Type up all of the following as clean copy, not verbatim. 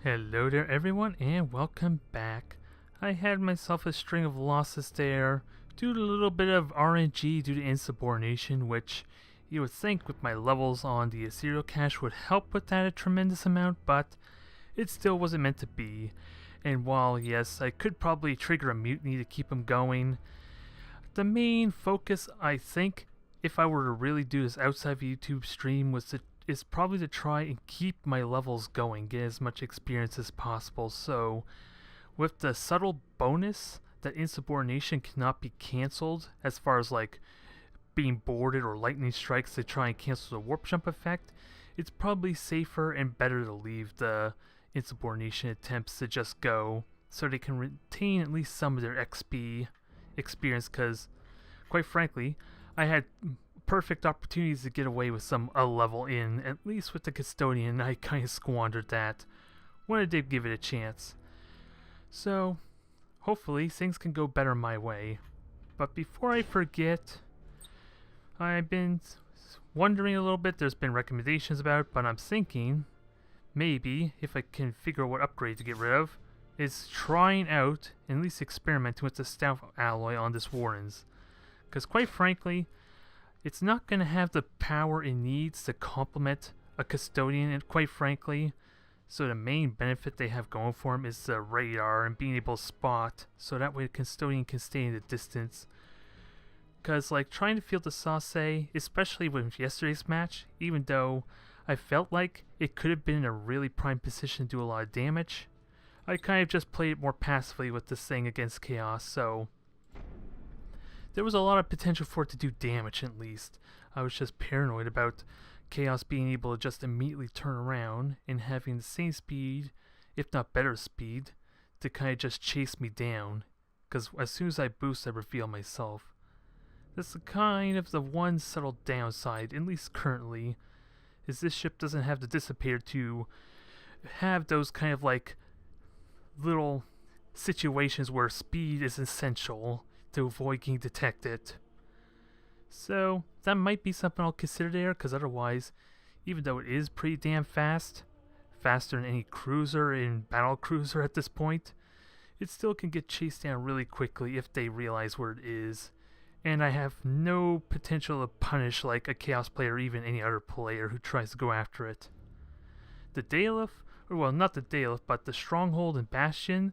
Hello there everyone and welcome back. I had myself a string of losses there due to a little bit of RNG due to insubordination, which you would think with my levels on the serial cache would help with that a tremendous amount, but it still wasn't meant to be. And while yes, I could probably trigger a mutiny to keep them going, the main focus I think if I were to really do this outside of a YouTube stream is probably to try and keep my levels going, get as much experience as possible. So with the subtle bonus that insubordination cannot be cancelled as far as like being boarded or lightning strikes to try and cancel the warp jump effect, it's probably safer and better to leave the insubordination attempts to just go so they can retain at least some of their XP experience, because quite frankly I had perfect opportunities to get away with some level in, at least with the custodian. I kind of squandered that when I did give it a chance. So hopefully things can go better my way. But before I forget, I've been wondering a little bit, there's been recommendations about it, but I'm thinking maybe if I can figure out what upgrade to get rid of, is trying out, at least experimenting with the stealth alloy on this Warren's. Because quite frankly, it's not going to have the power it needs to complement a custodian, and quite frankly, so the main benefit they have going for them is the radar and being able to spot, so that way the custodian can stay in the distance. Because like trying to field the sauce, especially with yesterday's match, even though I felt like it could have been in a really prime position to do a lot of damage, I kind of just played it more passively with this thing against Chaos, so there was a lot of potential for it to do damage at least. I was just paranoid about Chaos being able to just immediately turn around and having the same speed, if not better speed, to kind of just chase me down. Because as soon as I boost, I reveal myself. That's kind of the one subtle downside, at least currently, is this ship doesn't have the dissipator to have those kind of like little situations where speed is essential to avoid getting detected. So that might be something I'll consider there, because otherwise, even though it is pretty damn fast, faster than any cruiser in battle cruiser at this point, it still can get chased down really quickly if they realize where it is. And I have no potential to punish like a Chaos player or even any other player who tries to go after it. The Dalef, or well, not the Dalef, but the Stronghold and Bastion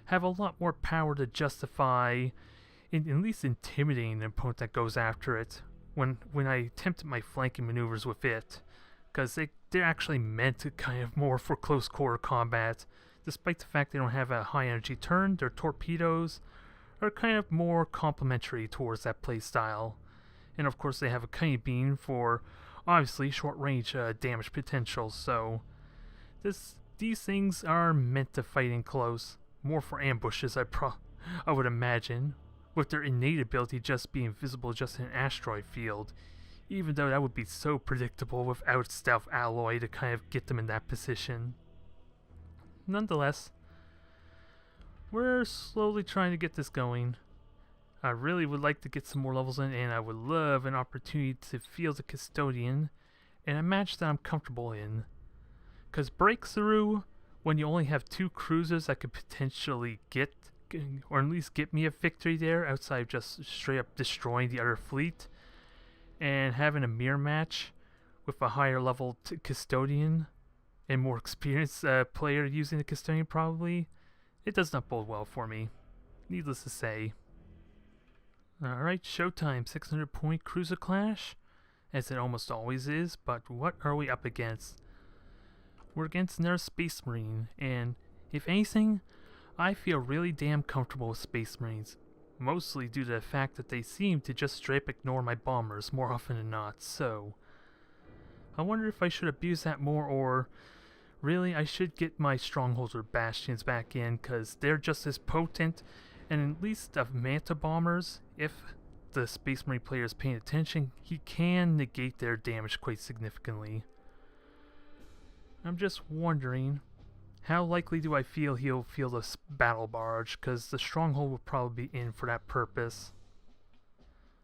have a lot more power to justify at least intimidating an opponent that goes after it when I attempted my flanking maneuvers with it, because they're actually meant to kind of more for close quarter combat. Despite the fact they don't have a high energy turn, their torpedoes are kind of more complementary towards that playstyle. And of course they have a cunning beam for obviously short range damage potential, so these things are meant to fight in close, more for ambushes I would imagine, with their innate ability just being visible just in an asteroid field, even though that would be so predictable without stealth alloy to kind of get them in that position. Nonetheless, we're slowly trying to get this going. I really would like to get some more levels in, and I would love an opportunity to field the custodian in a match that I'm comfortable in. Because breakthrough, when you only have two cruisers that could potentially get, or at least get me a victory there outside of just straight up destroying the other fleet, and having a mirror match with a higher level custodian and more experienced player using the custodian, probably, it does not bode well for me, needless to say. Alright, showtime. 600 point cruiser clash, as it almost always is, but what are we up against? We're against another Space Marine, and if anything, I feel really damn comfortable with Space Marines, mostly due to the fact that they seem to just straight up ignore my bombers more often than not, so I wonder if I should abuse that more, or really I should get my Strongholds or Bastions back in, because they're just as potent, and at least the Manta bombers, if the Space Marine player is paying attention, he can negate their damage quite significantly. I'm just wondering, how likely do I feel he'll field a battle barge, because the Stronghold will probably be in for that purpose.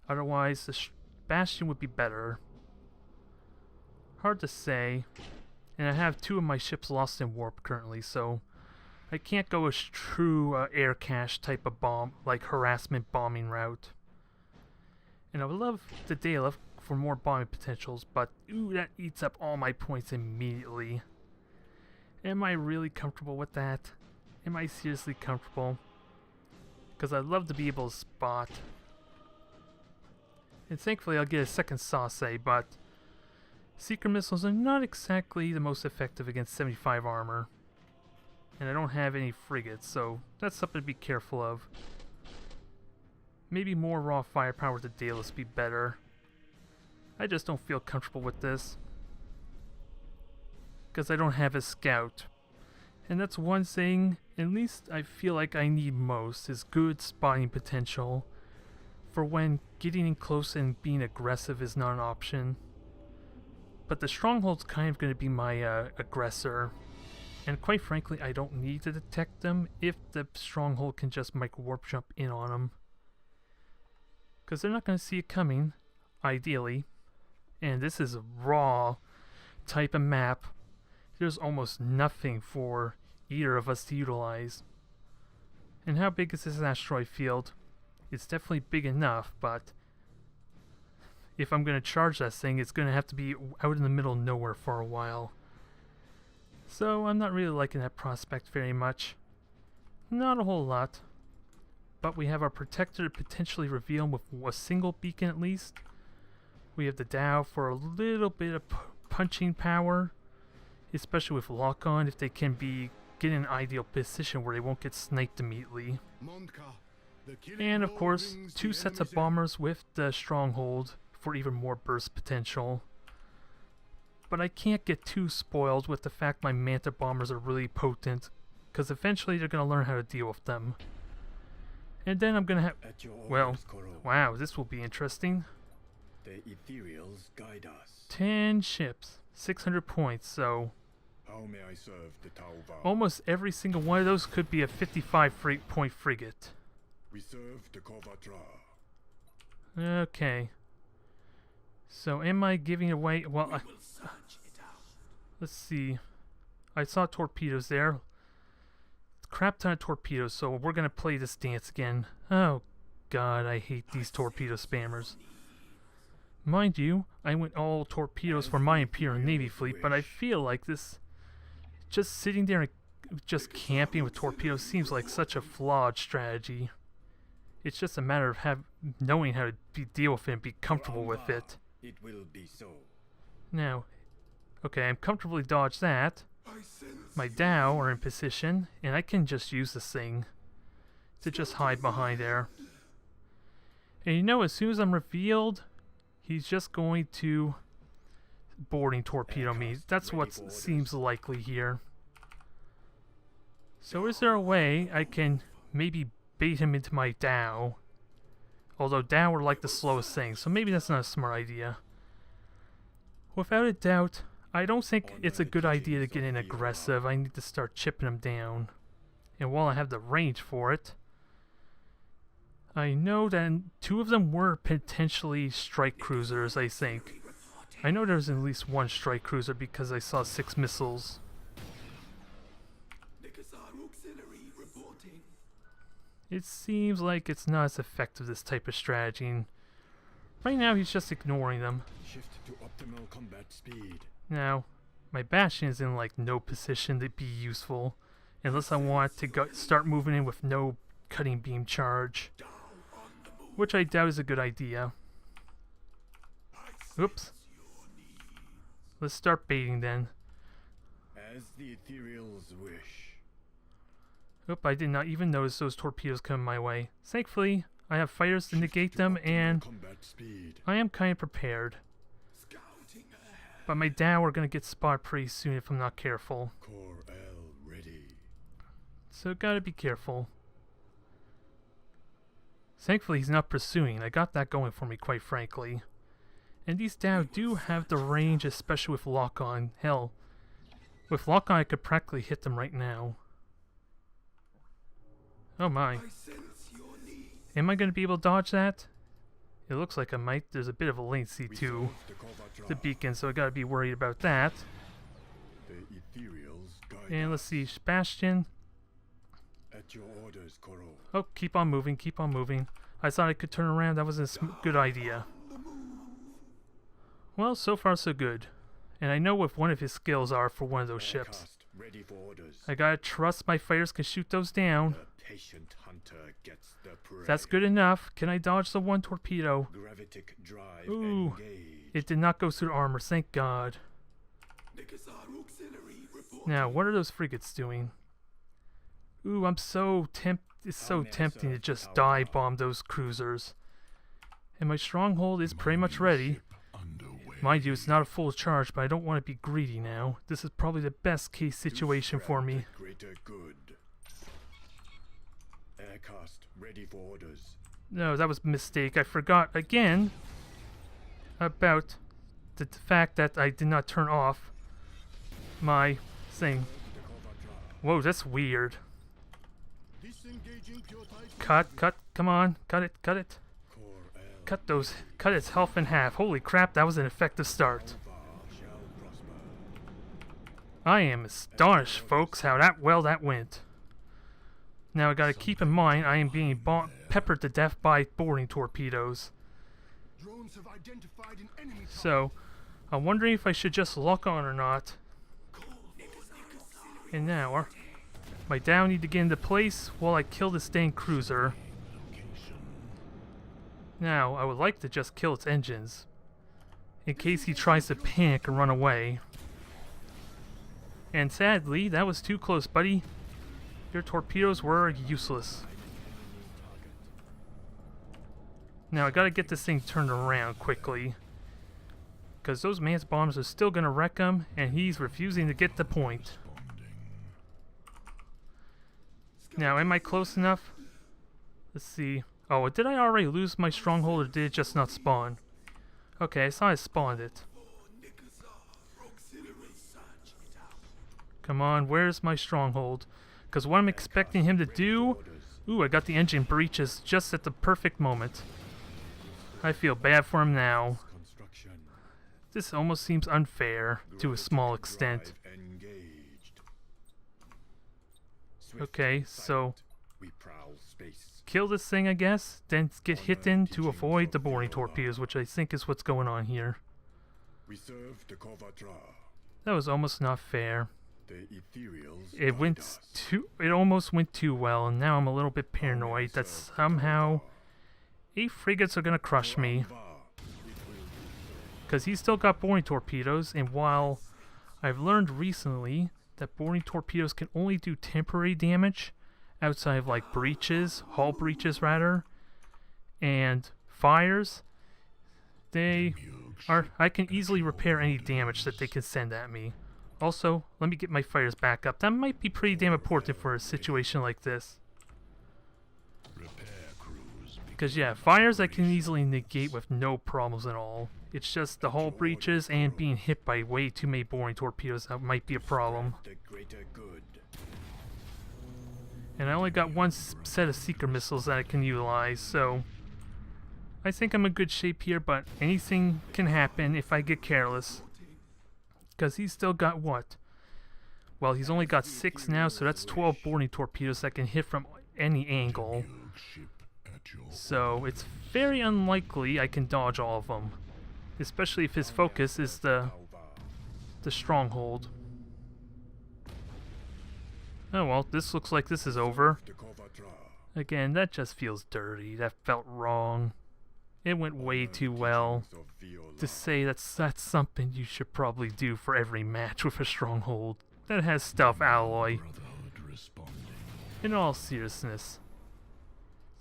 Otherwise, the Bastion would be better. Hard to say. And I have 2 of my ships lost in warp currently, so I can't go a true air cache type of bomb, like harassment bombing route. And I would love the Dagger for more bombing potentials, but ooh, that eats up all my points immediately. Am I really comfortable with that? Am I seriously comfortable? Because I'd love to be able to spot. And thankfully I'll get a second Sauce, but Seeker missiles are not exactly the most effective against 75 armor. And I don't have any frigates, so that's something to be careful of. Maybe more raw firepower with the Daedalus be better. I just don't feel comfortable with this. Because I don't have a scout. And that's one thing, at least I feel like I need most, is good spotting potential. For when getting in close and being aggressive is not an option. But the stronghold's kind of going to be my aggressor. And quite frankly, I don't need to detect them if the stronghold can just micro warp jump in on them. Because they're not going to see it coming, ideally. And this is a raw type of map. There's almost nothing for either of us to utilize. And how big is this asteroid field? It's definitely big enough, but if I'm going to charge that thing, it's going to have to be out in the middle of nowhere for a while. So I'm not really liking that prospect very much. Not a whole lot. But we have our protector to potentially reveal with a single beacon at least. We have the Dow for a little bit of punching power. Especially with lock-on, if they can get in an ideal position where they won't get sniped immediately. And of course, 2 sets of bombers with the stronghold for even more burst potential. But I can't get too spoiled with the fact my Manta bombers are really potent, because eventually they're going to learn how to deal with them. And then I'm going to have... Well, wow, this will be interesting. The ethereals guide us. 10 ships, 600 points, so... How may I serve the Tauva? Almost every single one of those could be a 55-point frigate. We serve the Kovatra. Okay. So am I giving away... Well, let's see. I saw torpedoes there. Crap ton of torpedoes, so we're going to play this dance again. Oh, God, I hate these torpedo spammers. Mind you, I went all torpedoes for my Imperial Navy fleet, but I feel like this... Just sitting there and just camping with torpedoes seems like such a flawed strategy. It's just a matter of knowing how to deal with it and be comfortable with it. It will be so. Now, okay, I'm comfortably dodged that. My Dow are in position, and I can just use this thing to just hide behind there. And you know, as soon as I'm revealed, he's just going to boarding torpedo me. That's what seems likely here. So is there a way I can maybe bait him into my Dow? Although Dow are like the slowest thing, so maybe that's not a smart idea. Without a doubt, I don't think it's a good idea to get in aggressive. I need to start chipping them down. And while I have the range for it, I know that 2 of them were potentially strike cruisers, I think. I know there's at least 1 strike cruiser because I saw 6 missiles. It seems like it's not as effective, this type of strategy. And right now he's just ignoring them. Shift to optimal combat speed. Now, my Bastion is in like no position to be useful unless I want to start moving in with no cutting beam charge, which I doubt is a good idea. Oops. Let's start baiting then. As the ethereals wish. Oop, I did not even notice those torpedoes coming my way. Thankfully, I have fighters to negate them, and I am kind of prepared. But my Dow are going to get spotted pretty soon if I'm not careful. Core L ready. So gotta be careful. Thankfully, he's not pursuing. I got that going for me, quite frankly. And these Dow do have the range, especially with lock-on. Hell, with lock-on I could practically hit them right now. Oh my. Am I going to be able to dodge that? It looks like I might. There's a bit of a latency to the beacon, so I gotta be worried about that. The ethereals guide And let's us. see, Sebastian. At your orders, Koro. Oh, keep on moving, keep on moving. I thought I could turn around. That wasn't a good idea. Well, so far so good. And I know what one of his skills are for one of those ships. Aircast ready for orders. I gotta trust my fighters can shoot those down. The patient hunter gets the prey. That's good enough. Can I dodge the one torpedo? Gravitic drive Ooh, engaged. it did not go through the armor, thank God. Now, what are those frigates doing? Ooh, I'm so it's so tempting to just dive bomb those cruisers. And my stronghold is pretty much ready. Mind you, it's not a full charge, but I don't want to be greedy now. This is probably the best case situation for me. Greater good. Aircast ready for orders. No, that was a mistake. I forgot again about the fact that I did not turn off my thing. Whoa, that's weird. Disengaging pure type. Cut, come on, cut it. Cut its health in half. Holy crap, that was an effective start. Shall prosper. I am astonished, folks, how that went. Now I gotta keep in mind I am being peppered to death by boarding torpedoes. Drones have identified an enemy. So, I'm wondering if I should just lock on or not. And now, my down need to get into place while I kill this dang cruiser. Now, I would like to just kill its engines, in case he tries to panic and run away. And sadly, that was too close, buddy. Your torpedoes were useless. Now, I gotta get this thing turned around quickly, because those man's bombs are still gonna wreck him, and he's refusing to get the point. Now, am I close enough? Let's see. Oh, did I already lose my stronghold, or did it just not spawn? Okay, I saw I spawned it. Come on, where's my stronghold? Because what I'm expecting him to do... Ooh, I got the engine breaches just at the perfect moment. I feel bad for him now. This almost seems unfair, to a small extent. Okay, so... We prowl space. Kill this thing, I guess, then get hit in to avoid the boarding torpedoes, which I think is what's going on here. We serve the Kovatra. That was almost not fair. The ethereals It almost went too well, and now I'm a little bit paranoid that somehow 8 frigates are gonna crush me. Because he's still got boarding torpedoes, and while I've learned recently that boarding torpedoes can only do temporary damage outside of like breaches, hull breaches rather, and fires, I can easily repair any damage that they can send at me. Also, let me get my fighters back up. That might be pretty damn important for a situation like this. Because yeah, fires I can easily negate with no problems at all. It's just the hull breaches and being hit by way too many boring torpedoes that might be a problem. the greater good. And I only got one set of seeker missiles that I can utilize, so I think I'm in good shape here, but anything can happen if I get careless. Because he's still got what? Well, he's only got 6 now, so that's 12 boarding torpedoes that can hit from any angle. So it's very unlikely I can dodge all of them. Especially if his focus is the stronghold. Oh well, this looks like this is over. The Kovatra. Again, that just feels dirty. That felt wrong. It went way too well Of Viola. to say that's something you should probably do for every match with a stronghold that has stealth alloy. In all seriousness,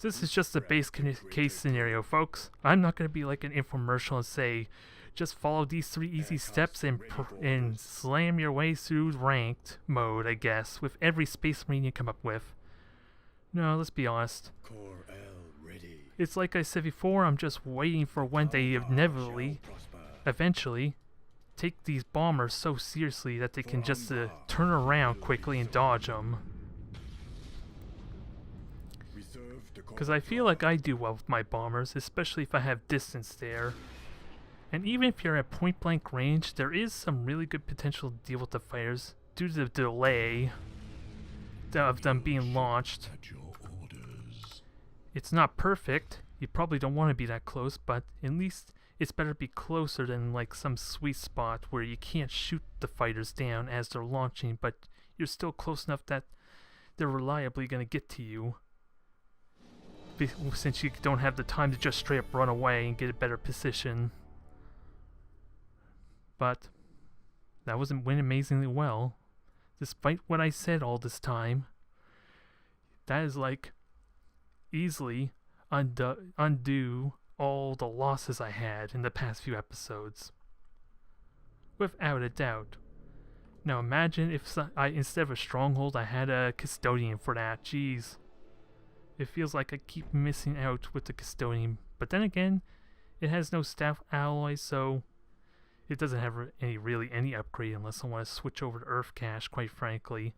this is just a base case scenario, folks. I'm not going to be like an infomercial and say, just follow these 3 easy steps and slam your way through ranked mode, I guess, with every Space Marine you come up with. No, let's be honest. Core L ready. It's like I said before, I'm just waiting for when they inevitably, eventually, take these bombers so seriously that they can just turn around quickly and dodge them. Because I feel like I do well with my bombers, especially if I have distance there. And even if you're at point blank range, there is some really good potential to deal with the fighters due to the delay of them being launched, At your orders. it's not perfect. You probably don't want to be that close, but at least it's better to be closer than like some sweet spot where you can't shoot the fighters down as they're launching, but you're still close enough that they're reliably going to get to you. Since you don't have the time to just straight up run away and get a better position. But that wasn't went amazingly well. Despite what I said all this time, that is like easily undo all the losses I had in the past few episodes. Without a doubt. Now imagine if I instead of a stronghold I had a custodian for that. Jeez. It feels like I keep missing out with the custodian. But then again, it has no staff alloys, so it doesn't have really any upgrade unless I want to switch over to Earth Cache, quite frankly.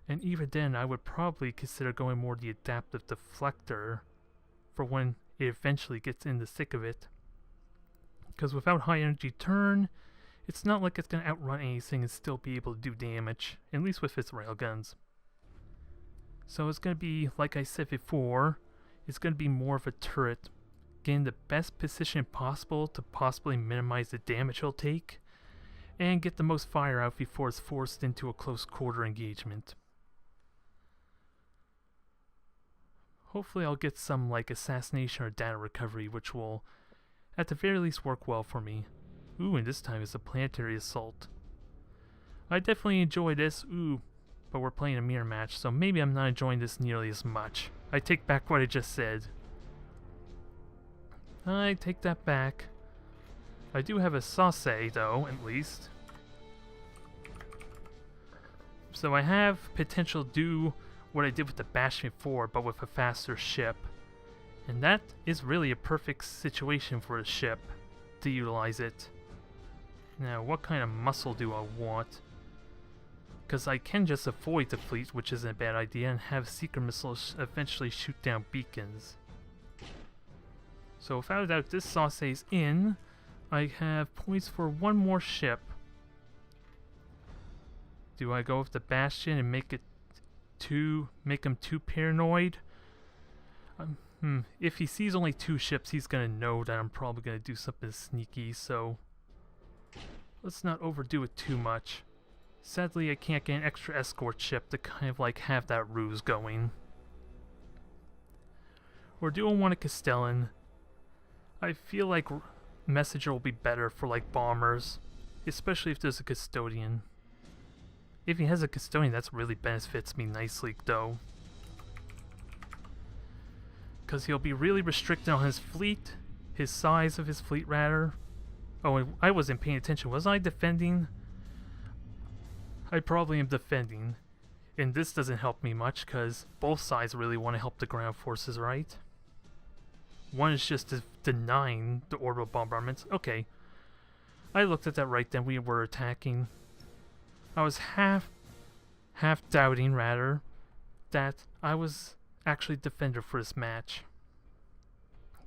And even then, I would probably consider going more the adaptive deflector for when it eventually gets in the thick of it. Because without high energy turn, it's not like it's going to outrun anything and still be able to do damage, at least with its railguns. So it's going to be, like I said before, it's going to be more of a turret, getting the best position possible to possibly minimize the damage it'll take, and get the most fire out before it's forced into a close quarter engagement. Hopefully I'll get some like assassination or data recovery, which will at the very least work well for me. Ooh, and this time it's a planetary assault. I definitely enjoy this, but we're playing a mirror match, so maybe I'm not enjoying this nearly as much. I take back what I just said. I take that back. I do have a sauce, though, at least. So I have potential to do what I did with the Bastion 4, but with a faster ship. And that is really a perfect situation for a ship to utilize it. Now, what kind of muscle do I want? Because I can just avoid the fleet, which isn't a bad idea, and have seeker missiles eventually shoot down beacons. So without a doubt, this sauce's in. I have points for one more ship. Do I go with the Bastion and make him too paranoid? If he sees only 2 ships, he's gonna know that I'm probably gonna do something sneaky, so let's not overdo it too much. Sadly, I can't get an extra escort ship to kind of like have that ruse going. Or do I want a Castellan? I feel like Messenger will be better for like bombers, especially if there's a Custodian. If he has a Custodian, that really benefits me nicely though. Because he'll be really restricted on his fleet, his size of his fleet rather. Oh, and I wasn't paying attention. Was I defending? I probably am defending. And this doesn't help me much because both sides really want to help the ground forces, right? One is just denying the orbital bombardments. Okay. I looked at that right then. We were attacking. I was half doubting, rather, that I was actually defender for this match.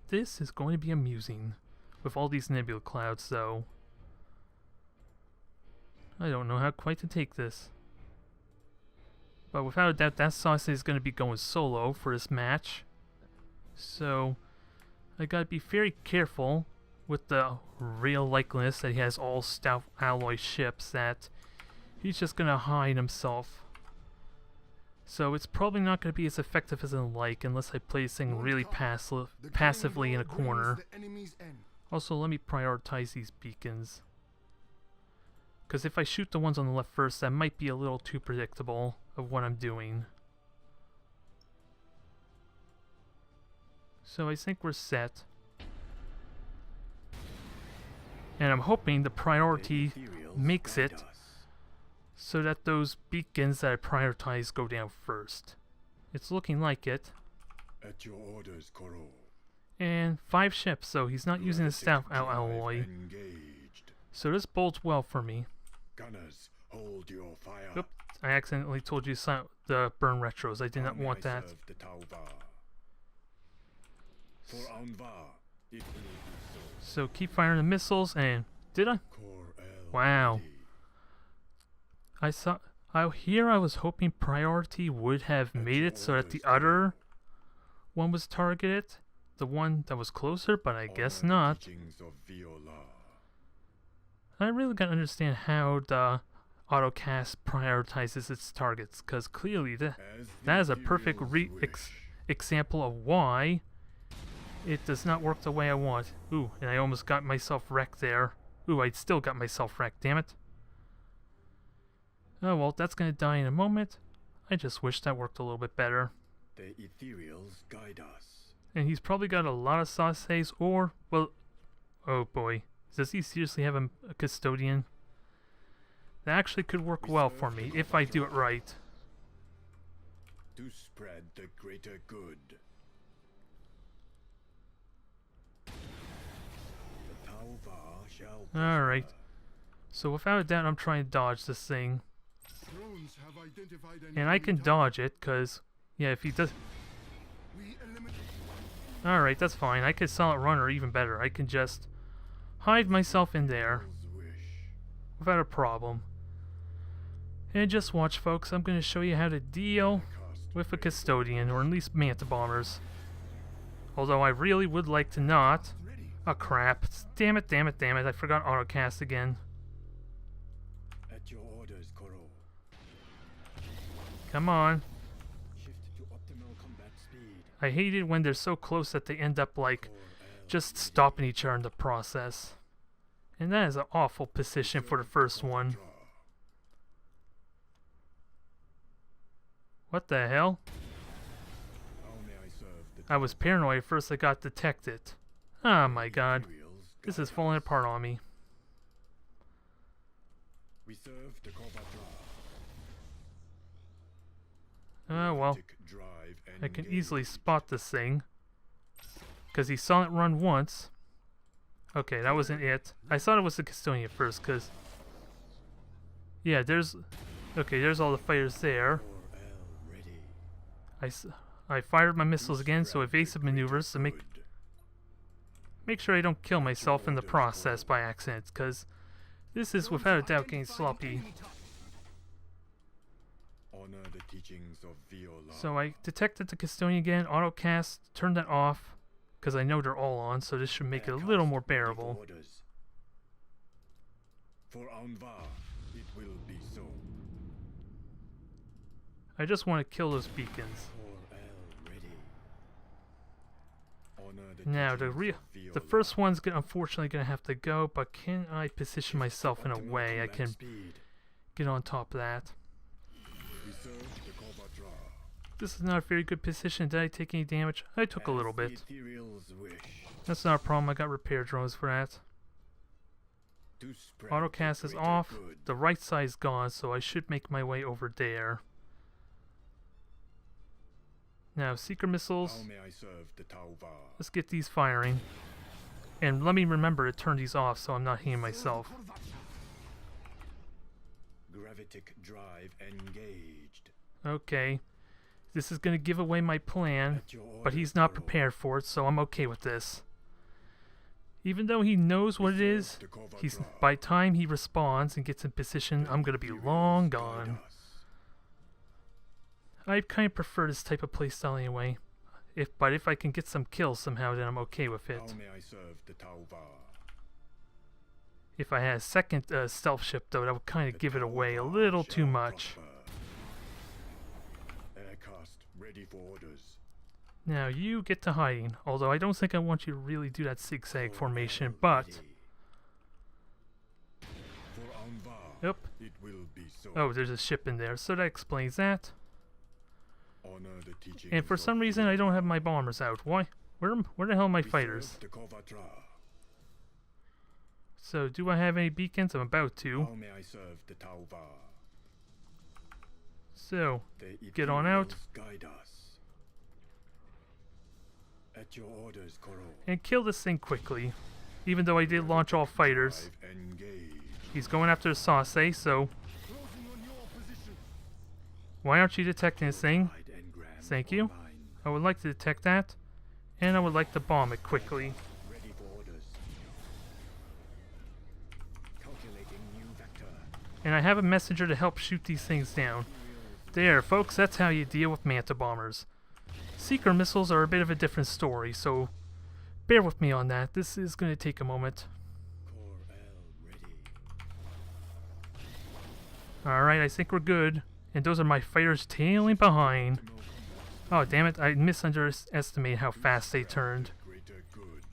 This is going to be amusing. With all these nebula clouds, though. I don't know how quite to take this. But without a doubt, that sausage is going to be going solo for this match. So, I gotta be very careful with the real likeliness that he has all stout alloy ships, that he's just going to hide himself. So it's probably not going to be as effective as I'd like unless I play this thing really passively in a corner. Also, let me prioritize these beacons. Because if I shoot the ones on the left first, that might be a little too predictable of what I'm doing. So I think we're set. And I'm hoping the priority makes it so that those beacons that I prioritize go down first. It's looking like it. At your orders, Koro. And 5 ships, so he's not using the stout alloy. So this bodes well for me. Gunners, hold your fire. Oops, I accidentally told you the burn retros. I did not want that. So keep firing the missiles, and did I? Wow. I saw Here I was hoping priority would have made it so that the other one was targeted, the one that was closer, but I guess not. I really gotta understand how the autocast prioritizes its targets, because clearly that is a perfect example of why it does not work the way I want. Ooh, and I almost got myself wrecked there. Ooh, I still got myself wrecked, damn it. Oh well, that's gonna die in a moment. I just wish that worked a little bit better. The ethereals guide us. And he's probably got a lot of sauces, or, well, oh boy. Does he seriously have a custodian? That actually could work well for me, if I do it right. To spread the greater good. The Tauva shall prosper. Alright. So without a doubt, I'm trying to dodge this thing. And I can dodge it, because, yeah, if he does... Alright, that's fine. I could silent run, or even better, I can just hide myself in there without a problem. And just watch, folks, I'm going to show you how to deal with a custodian, or at least manta bombers. Although I really would like to not. Oh crap. Damn it, damn it, damn it. I forgot autocast again. At your orders, Koro. Come on. Shift to optimal combat speed. I hate it when they're so close that they end up like just stopping each other in the process. And that is an awful position for the first one. What the hell? How may I serve the I was paranoid at first I got detected. Oh my god. This is falling apart on me. We serve the Kovatra. Oh well. I can easily spot this thing. Because he saw it run once. Okay, that wasn't it. I thought it was the custodian at first, because... Yeah, there's... Okay, there's all the fighters there. I fired my missiles again, so evasive maneuvers to make sure I don't kill myself in the process by accident, because this is without a doubt getting sloppy. Honor the teachings of Viola. So I detected the custodian again, autocast, turned that off, because I know they're all on, so this should make it a little more bearable. For Anvar, it will be so. I just want to kill those beacons. Now the first one's unfortunately gonna have to go, but can I position myself in a way I can get on top of that? This is not a very good position. Did I take any damage? I took a little bit. That's not a problem. I got repair drones for that. Autocast is off. The right side's gone, so I should make my way over there. Now, secret missiles. Let's get these firing. And let me remember to turn these off so I'm not hitting myself. Gravitic drive engaged. Okay. This is going to give away my plan, but he's not prepared for it, so I'm okay with this. Even though he knows what it is, by the time he responds and gets in position, I'm going to be long gone. I kind of prefer this type of playstyle anyway. But if I can get some kills somehow, then I'm okay with it. If I had a second stealth ship, though, that would kind of give it away a little too much. Ready for orders. Now you get to hiding, although I don't think I want you to really do that zigzag formation, but... Yep. Oh, there's a ship in there, so that explains that. And for some reason I don't have my bombers out. Why? Where the hell are my fighters? So, do I have any beacons? I'm about to. So, get on out. At your orders, Koro. And kill this thing quickly. Even though I did launch all fighters. He's going after the sauce, so... Why aren't you detecting this thing? Thank you. I would like to detect that. And I would like to bomb it quickly. And I have a messenger to help shoot these things down. There, folks, that's how you deal with manta bombers. Seeker missiles are a bit of a different story, so bear with me on that. This is going to take a moment. Core L ready. Alright, I think we're good. And those are my fighters tailing behind. Oh, damn it, I misunderestimated how fast they turned. Greater good.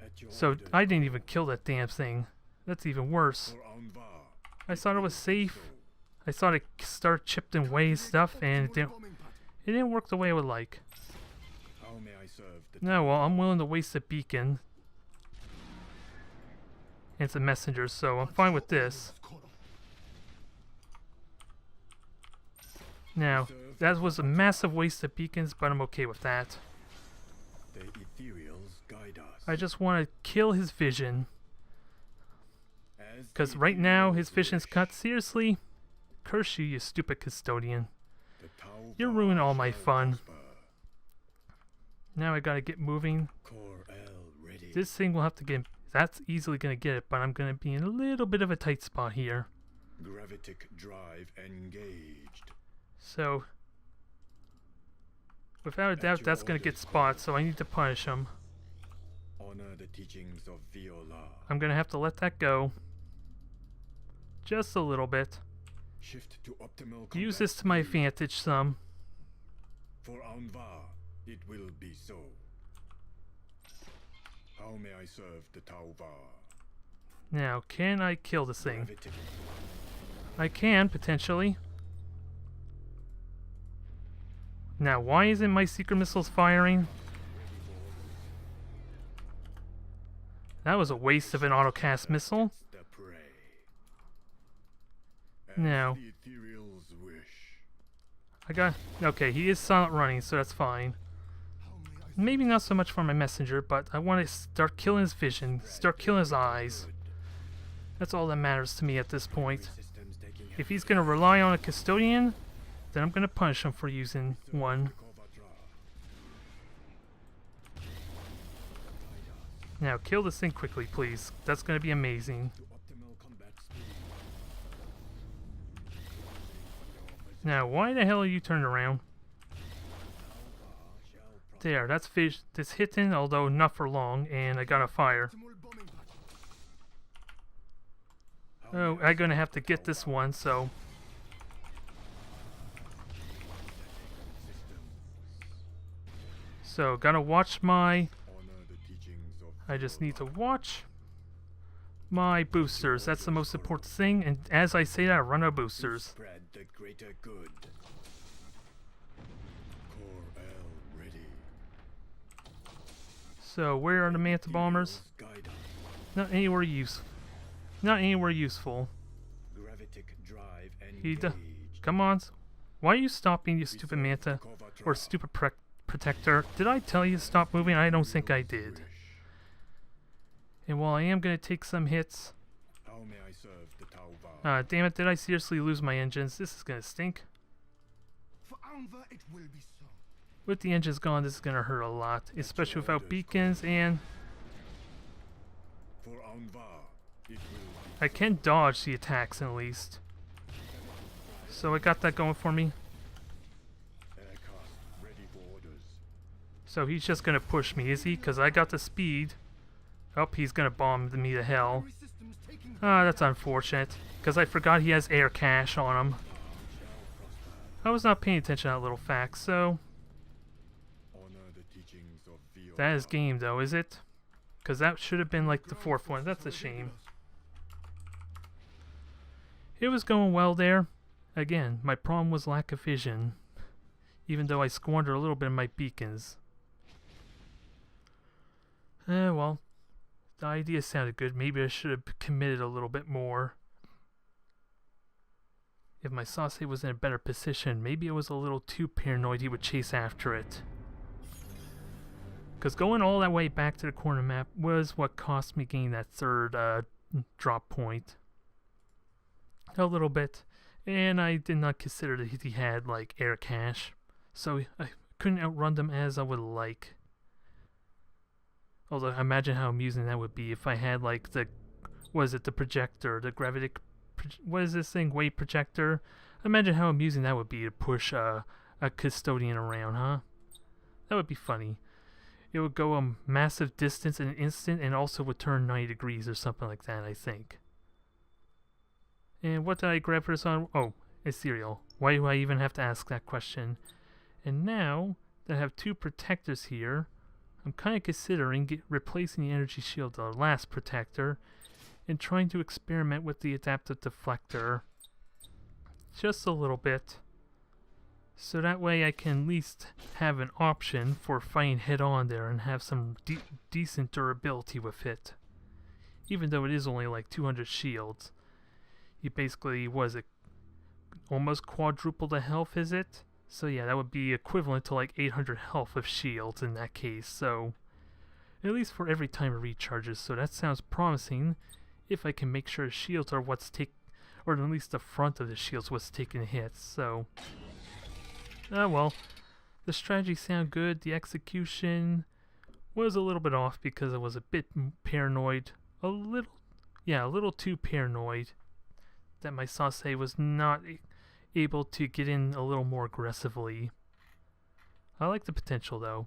At your So, orders, I didn't even kill that damn thing. That's even worse. for Anvar, I thought it was safe. so. I thought it started chipped away stuff, and it didn't work the way I would like. How may I serve the No, well, I'm willing to waste a beacon. And some messengers, so I'm fine with this. Now, that was a massive waste of beacons, but I'm okay with that. The ethereals guide us. I just want to kill his vision. As Because the right now, his ethereals vision's wish, cut. Seriously? Curse you, you stupid custodian. the Tau You're Var ruining all my shall fun. prosper. Now I gotta get moving. Core L ready. This thing will have to get... That's easily gonna get it, but I'm gonna be in a little bit of a tight spot here. Gravitic drive engaged. So... Without a doubt, that's gonna get spots, so I need to punish him. Honor the teachings of Viola. I'm gonna have to let that go. Just a little bit. Shift to optimal Use combat this to my speed. advantage some. For Anvar, it will be so. How may I serve the Tau Var? Now, can I kill this thing? Gravitic I can, potentially. Now, why isn't my secret missiles firing? That was a waste of an autocast missile. the prey. As Now. the ethereals wish. I got... Okay, he is silent running, so that's fine. Maybe not so much for my messenger, but I want to start killing his vision, start killing his eyes. Good. That's all that matters to me at this point. Systems taking If he's going to rely on a custodian, then I'm going to punish him for using one. Now, kill this thing quickly, please. That's going to be amazing. To optimal combat speed. Now, why the hell are you turned around? Shall prosper. There, that's fish. That's hitting, although not for long, and I got a fire. Oh, I'm going to have to get this one, so... So, gotta watch my... Honor the teachings of I just need to watch my boosters. That's the most important thing, and as I say that, I run out of boosters. spread the greater good. Core L ready. So, where are the manta bombers? Ethereals guide us. Not anywhere useful. Not anywhere useful. Gravitic drive He engaged. Come on. Why are you stopping, you stupid manta? Or stupid protector? Did I tell you to stop moving? I don't think I did. And while I am going to take some hits... How may I serve the Tau Var? damn it, did I seriously lose my engines? This is going to stink. For Anvar it will be so. With the engines gone, this is going to hurt a lot. Especially without beacons, and For Anvar, it will be I can dodge the attacks at least. So I got that going for me. aircraft ready for orders. So he's just going to push me, is he? Because I got the speed. Oh, he's going to bomb me to hell. Every system's taking Ah, that's unfortunate. Because I forgot he has air cache on him. I was not paying attention to that little fact, so... Honor the teachings of Viola. That is game, though, is it? Because that should have been like the fourth one. That's a shame. It was going well there. Again, my problem was lack of vision. Even though I squandered a little bit of my beacons. Well, the idea sounded good. Maybe I should have committed a little bit more. If my sausage was in a better position, maybe I was a little too paranoid he would chase after it. Because going all that way back to the corner map was what cost me getting that third drop point. A little bit. And I did not consider that he had like air cache. So I couldn't outrun them as I would like. Although imagine how amusing that would be if I had like the was it, the projector, the gravitic, what is this thing, wave projector? Imagine how amusing that would be to push a custodian around, huh? That would be funny. It would go a massive distance in an instant and also would turn 90 degrees or something like that, I think. And what did I grab for this on? Oh, a cereal. Why do I even have to ask that question? And now that I have 2 protectors here, I'm kind of considering replacing the energy shield, the last protector, and trying to experiment with the adaptive deflector just a little bit. So that way I can at least have an option for fighting head on there and have some decent durability with it. Even though it is only like 200 shields. You basically, was it almost quadruple the health, is it? So yeah, that would be equivalent to like 800 health of shields in that case. So at least for every time it recharges. So that sounds promising if I can make sure shields are what's or at least the front of the shields what's taking hits. So well, the strategy sounded good. The execution was a little bit off because I was a bit paranoid. A little too paranoid that my Sase was not able to get in a little more aggressively. I like the potential though.